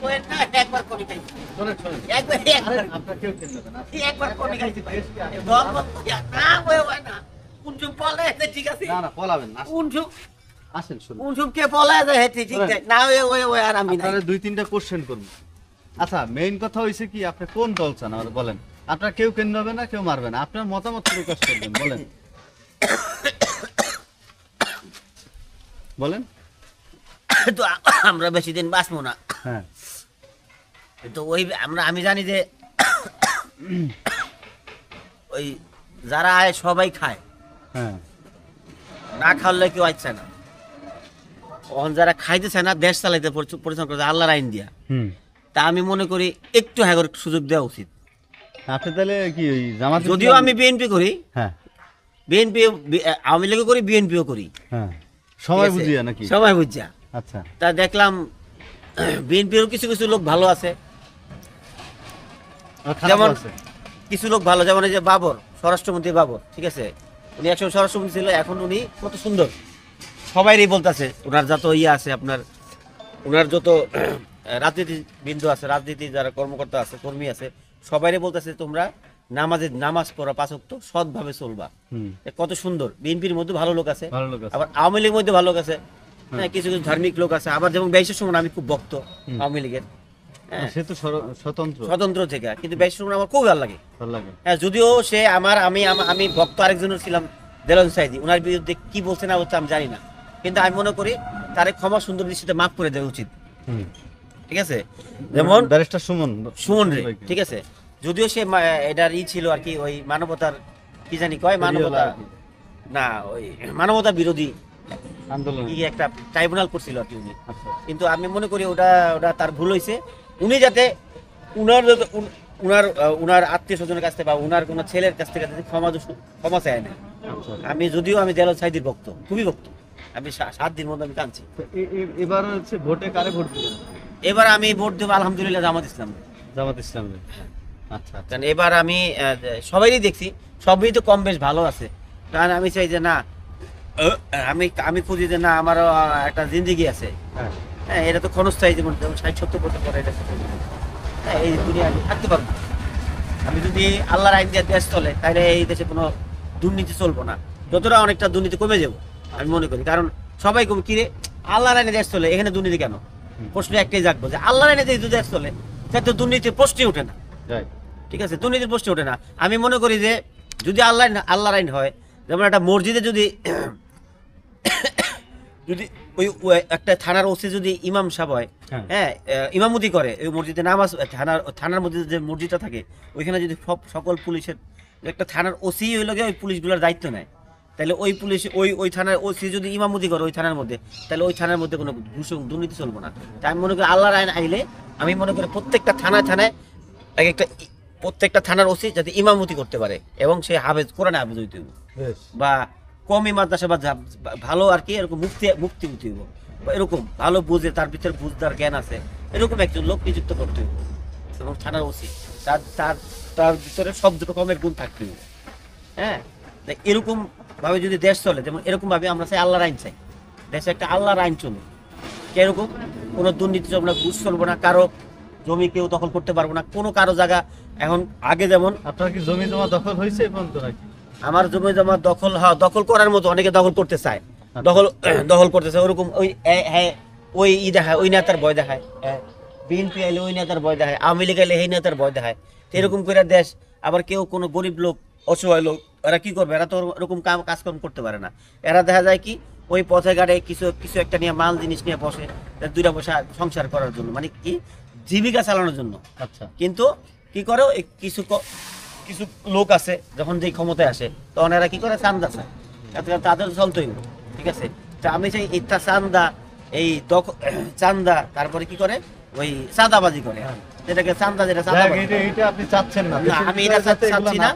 ওই না একবার কোনি খাইছি শোনেন শোনেন একবার আপনার কেউ কিনবে না একবার কোনি খাইছি ভাই দম না ওই না কুনজুম পলে ঠিক আছে না না পলাবেন না কুনজুম আসেন শুনুন কুনজুম কে পলে যায় হেটি ঠিক আছে না ওই আর আমি না আপনারা দুই তিনটা কোশ্চেন করব আচ্ছা মেইন কথা হইছে কি আপনি কোন দল চান আমাদের বলেন আপনারা কেউ কিনবে হবে না কেউ মারবে না আপনার মতামত প্রকাশ করবেন বলেন বলেন তো আমরা বেশি দিন বাঁচবো না হ্যাঁ তো ওই আমি জানি যে ওই যারা আয় সবাই খায় হ্যাঁ না খাওয়ালে কেউ আসছে না ওখানে যারা খাইতেছে না দেশ চালাইতে পরিশ্রম করছে আল্লাহর আইন দিয়া হুম তা আমি মনে করি একটু হ্যাগর সুযোগ দেওয়া উচিত আপনি তাহলে কি ওই জামাত যদিও আমি বিএনপি করি হ্যাঁ বিএনপি আওয়ামী লীগও করি বিএনপিও করি হ্যাঁ সময় ঠিক আছে? বুঝিয়া নাকি সবাই বুঝছা আচ্ছা তা দেখলাম বিএনপির কিছু কিছু লোক ভালো আছে আর খারাপ যেমন আছে কিছু লোক ভালো যেমন এই যে বাবর স্বরাষ্ট্রমন্ত্রী বাবর ঠিক আছে উনি একসময় স্বরাষ্ট্রমন্ত্রী ছিল এখন উনি কত সুন্দর সবাইরই বলতেছে ওনার যত ইয়ে আছে আপনার ওনার যত রাজনীতিবিন্দু আছে রাজনীতি যারা কর্মকর্তা আছে কর্মী আছে সবাইরই বলতেছে তোমরা নামাজ পড়া পাঁচ ওয়াক্ত সৎভাবে চলবা হুম এ কত সুন্দর বিএনপির মধ্যে ভালো লোক আছে ভালো লোক আছে আবার আওয়ামী লীগের মধ্যে ভালো লোক আছে হ্যাঁ কিছু কিছু ধার্মিক লোক আছে আবার যেমন বাইশের সময় আমি খুব ভক্ত আওয়ামী লীগের হ্যাঁ সে তো স্বতন্ত্র স্বতন্ত্র থেকে কিন্তু বাইশের সময় আমার খুব ভালো লাগে ভালো লাগে হ্যাঁ যদিও সে আমি ভক্ত আরেকজনের ছিলাম দেলোয়ার সাইদি ওনার বিরুদ্ধে কি বলছে না বলছে আমি জানি না কিন্তু আমি মনে করি তারে ক্ষমা সুন্দর দৃষ্টিতে মাফ করে দেওয়া উচিত হুম ঠিক আছে যেমন ব্যারিস্টার সুমন রে ভাইকে। ঠিক আছে যদিও সে এটার ছিল আর কি ওই মানবতার কি জানি কয় মানবতা আর কি। না ওই মানবতা বিরোধী আন্দোলন কি একটা ট্রাইব্যুনাল করছিল আর কি উনি আচ্ছা কিন্তু আমি মনে করি ওটা তার ভুল হয়েছে উনি যাতে উনার আত্মীয় স্বজনের কাছ থেকে বা উনার কোনো ছেলের কাছ থেকে যাতে ক্ষমা চায় না আচ্ছা আমি যদিও আমি দেলোয়ার সাইদির ভক্ত খুবই ভক্ত আমি 7 দিন মধ্যে আমি কাঁদছি তো এবার হচ্ছে ভোটে কারে ভোট দিবেন এবার আমি ভোট দেবো আলহামদুলিল্লাহ জামাত ইসলাম জামাত ইসলামে আচ্ছা আচ্ছা কারণ এবার আমি সবাইই দেখছি সবই তো কম বেশ ভালো আছে কারণ আমি চাই যে না আমি খুঁজি যে না আমারও একটা জিন্দিগি আছে হ্যাঁ হ্যাঁ এটা তো ক্ষণস্থায়ী যেমন 60-70 বছর পরে এটা হ্যাঁ এই দুনিয়া আমি থাকতে পারবো না। আমি যদি আল্লাহর আইন দিয়ে দেশ চলে তাহলে এই দেশে কোনো দুর্নীতি চলবো না যতটা অনেকটা দুর্নীতি কমে যাবো আমি মনে করি কারণ সবাই কম কিরে আল্লাহর আইনে দেশ চলে এখানে দুর্নীতি কেন প্রশ্ন একটাই জাগবো যে আল্লাহর আইনে যদি দেশ চলে তাহলে তো দুর্নীতির প্রশ্নই ওঠে না রাইট ঠিক আছে দুর্নীতির প্রশ্ন ওঠে না আমি মনে করি যে যদি আল্লাহর আইন হয় যেমন একটা মসজিদে যদি যদি ওই একটা থানার ওসি যদি ইমাম সাহেব হয় হ্যাঁ। হ্যাঁ ইমামতি করে ওই মসজিদে নামাজ থানার মধ্যে যে মসজিদটা থাকে ওইখানে যদি সকল পুলিশের একটা থানার ওসি ওই লোকে ওই পুলিশগুলোর দায়িত্ব নেয় তাহলে ওই পুলিশ ওই থানার ওসি যদি ইমামতি করে ওই থানার মধ্যে তাহলে ওই থানার মধ্যে কোনো দুর্নীতি চলবো না তাই আমি মনে করি আল্লাহর আইন আইলে আমি মনে করি প্রত্যেকটা থানায় একটা প্রত্যেকটা থানার ওসি যাতে ইমামতি করতে পারে এবং সে কোরআনে হাফেজ হইতে হবে বেশ বা কমই মাদ্রাসা বা ভালো আর কি এরকম মুক্তি হইতে হবে বা এরকম ভালো বুঝে তার ভিতরে বুঝদার জ্ঞান আছে এরকম একজন লোক নিযুক্ত করতে হবে এবং থানার ওসি তার ভিতরে সব রকমের গুণ থাকতে হবে হ্যাঁ এরকম ভাবে যদি দেশ চলে যেমন এরকম ভাবে আমরা চাই আল্লাহর আইন চাই দেশে একটা আল্লাহর আইন চলবে এরকম কোনো দুর্নীতি চলবে না ঘুষ চলবো না কারো জমি কেউ দখল করতে পারবো না কোনো কারো জায়গা এখন আগে যেমন আপনার কি জমি জমা দখল হয়েছে এখন তো নাকি আমার জমি জমা দখল করার মতো অনেকে দখল করতে চায় দখল করতে চায় ওরকম ওই দেখায় ওই নেতার ভয় দেখায় বিএনপি আইলে ওই নেতার ভয় দেখায় আওয়ামী লীগ আইলে এই নেতার ভয় দেখায় তো এরকম করে দেশ আবার কেউ কোনো গরিব লোক অসহায় লোক এরা কি করবে এরা তো ওরকম কাজকর্ম করতে পারে না এরা দেখা যায় কি ওই পথে ঘাটে কিছু একটা নিয়ে মাল জিনিস নিয়ে বসে 2 পয়সা সংসার করার জন্য মানে কি জীবিকা চালানোর জন্য আচ্ছা কিন্তু কি করে কিছু লোক আছে যখন যে ক্ষমতায় আসে তখন এরা কি করে চান্দা চায় তাদের চলতেই ঠিক আছে তা আমি চাই ইচ্ছা চান্দা তারপরে কি করে ওই চাঁদাবাজি করে যেটাকে চান্দা যেটা চাঁদাবাজি এটা আপনি চাচ্ছেন না না আমি এটা চাচ্ছি না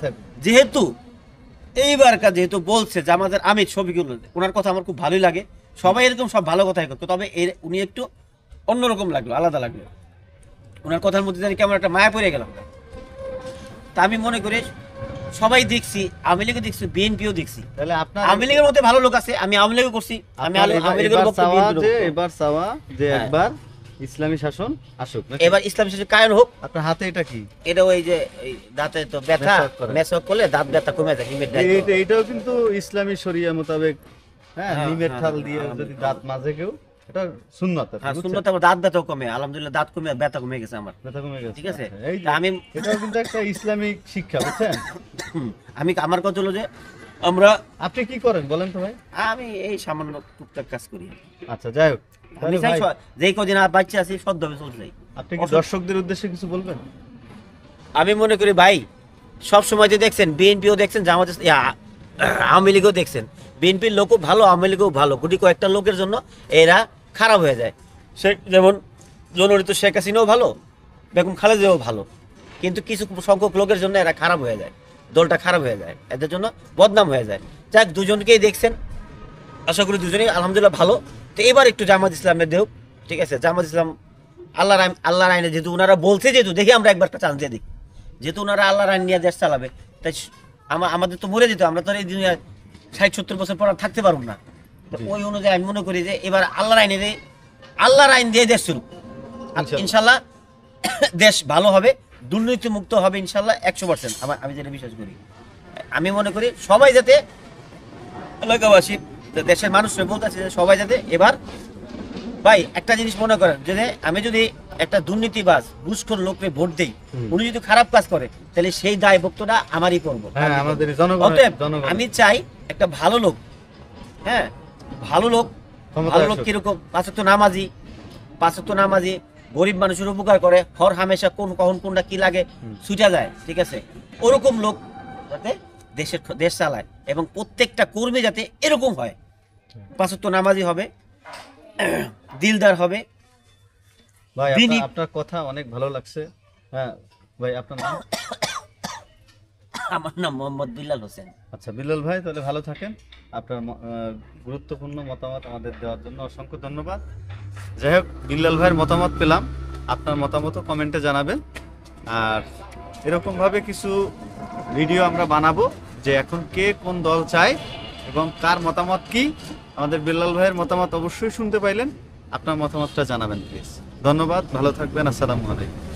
যেহেতু যেহেতু বলছে যে আমাদের আমি ছবিগুলো ওনার কথা আমার খুব ভালোই লাগে সবাই এরকম সব ভালো কথাই করতো তবে উনি একটু অন্যরকম লাগলো আলাদা লাগলো ওনার কথার মধ্যে জানি কেমন একটা মায়া পড়ে গেলাম তা আমি মনে করি সবাই দেখছি আওয়ামী লীগও দেখছি বিএনপিও দেখছি তাহলে আপনার আওয়ামী লীগের মধ্যে ভালো লোক আছে আমি আওয়ামী লীগও করছি আমি আওয়ামী লীগের এবার চাওয়া যে হ্যাঁ। একবার ইসলামী শাসন আসুক নাকি? এবার ইসলাম শাসন কায়েম হোক। আপনার হাতে এটা কি? এটা ওই যে এই দাঁতে তো ব্যথা, মেসওয়াক করে। মেসওয়াক করলে দাঁত ব্যথা কমে যায়, হিমের দাঁত। এইটাও কিন্তু ইসলামী শরিয়া মোতাবেক, হ্যাঁ, হ্যাঁ, নিমের হ্যাঁ, ঠাল দিয়ে যদি দাঁত মাজে কেউ, এটা সুন্নাত আর কি, হ্যাঁ, বুঝছেন? সুন্নত, আমার দাঁত ব্যথাও কমে, আলহামদুলিল্লাহ দাঁত কমে ব্যথা কমে গেছে আমার। ব্যথা কমে গেছে, ঠিক আছে? আচ্ছা, এই তা আমি এটাও কিন্তু একটা ইসলামিক শিক্ষা, বুঝছেন? আমি আমার কথা হলো যে আমরা, আপনি কি করেন বলেন তো ভাই? আমি এই সামান্য টুকটাক কাজ করি। আচ্ছা, যাই হোক, আমি তাহলে চাই ভাই, যেই কদিন আর বাচ্চা আছি সদ্যভাবে চলতে চাই। আপনি কি দর্শকদের উদ্দেশ্যে কিছু বলবেন? আমি মনে করি ভাই, সব সময় যে দেখছেন বিএনপিও দেখছেন, জামাত আওয়ামী লীগও দেখছেন, বিএনপির লোকও ভালো, আওয়ামী লীগও ভালো, গুটি কয়েকটা লোকের জন্য এরা খারাপ হয়ে যায়। সে যেমন জনরিত শেখ হাসিনাও ভালো, বেগম খালেদাও ভালো, কিন্তু কিছু সংখ্যক লোকের জন্য এরা খারাপ হয়ে যায়, দলটা খারাপ হয়ে যায়, এদের জন্য বদনাম হয়ে যায়। যাক, দুজনকেই দেখছেন, আশা করি দুজনেই আলহামদুলিল্লাহ ভালো। তো এবার একটু জামাত ইসলামের দেও, ঠিক আছে? জামাত ইসলাম আল্লাহর আইনে, যেহেতু ওনারা বলছে, যেহেতু দেখি আমরা একবার একটা চান্স দিয়ে দিই, যেহেতু ওনারা আল্লাহর আইন নিয়ে দেশ চালাবে, তাই আমাদের তো মরে যেত, আমরা তো আর এই দুনিয়ায় 60-70 বছর পর আর থাকতে পারবো না। তো ওই অনুযায়ী আমি মনে করি যে এবার আল্লাহর আইন দিয়ে দেশ চলুক, আর ইনশাল্লাহ দেশ ভালো হবে, দুর্নীতি মুক্ত হবে ইনশাল্লাহ 100%। আমি যেটা বিশ্বাস করি, আমি মনে করি সবাই যাতে, এলাকাবাসী, দেশের মানুষরা বলতেছে যে সবাই যাতে এবার, ভাই একটা জিনিস মনে করেন, আমি যদি একটা দুর্নীতিবাজ ঘুষখোর লোককে ভোট দেই, উনি যদি খারাপ কাজ করে, তাহলে সেই দায়বদ্ধতা আমারই করবো। হ্যাঁ, আমাদের অতএব জনগণ। আমি চাই একটা ভালো লোক, হ্যাঁ, ভালো লোক কিরকম? 5 ওয়াক্ত নামাজি, গরিব মানুষের উপকার করে, হর হামেশা কখন কোনটা কি লাগে ছুটা যায়, ঠিক আছে? ওরকম লোক যাতে দেশ চালায়, এবং প্রত্যেকটা কর্মী যাতে এরকম হয়, 5 ওয়াক্ত নামাজি হবে, দিলদার হবে। ভাই, আপনার কথা অনেক ভালো লাগছে। হ্যাঁ ভাই, আপনার নাম? আমার নাম মোহাম্মদ বিল্লাল হোসেন। আচ্ছা বিল্লাল ভাই, তাহলে ভালো থাকেন। আপনার গুরুত্বপূর্ণ মতামত আমাদের দেওয়ার জন্য অসংখ্য ধন্যবাদ। যাই হোক, বিল্লাল ভাইয়ের মতামত পেলাম, আপনার মতামতও কমেন্টে জানাবেন। আর এরকমভাবে কিছু ভিডিও আমরা বানাবো, যে এখন কে কোন দল চায় এবং কার মতামত কি। আমাদের বিল্লাল ভাইয়ের মতামত অবশ্যই শুনতে পাইলেন, আপনার মতামতটা জানাবেন প্লিজ। ধন্যবাদ, ভালো থাকবেন, আসসালামু আলাইকুম।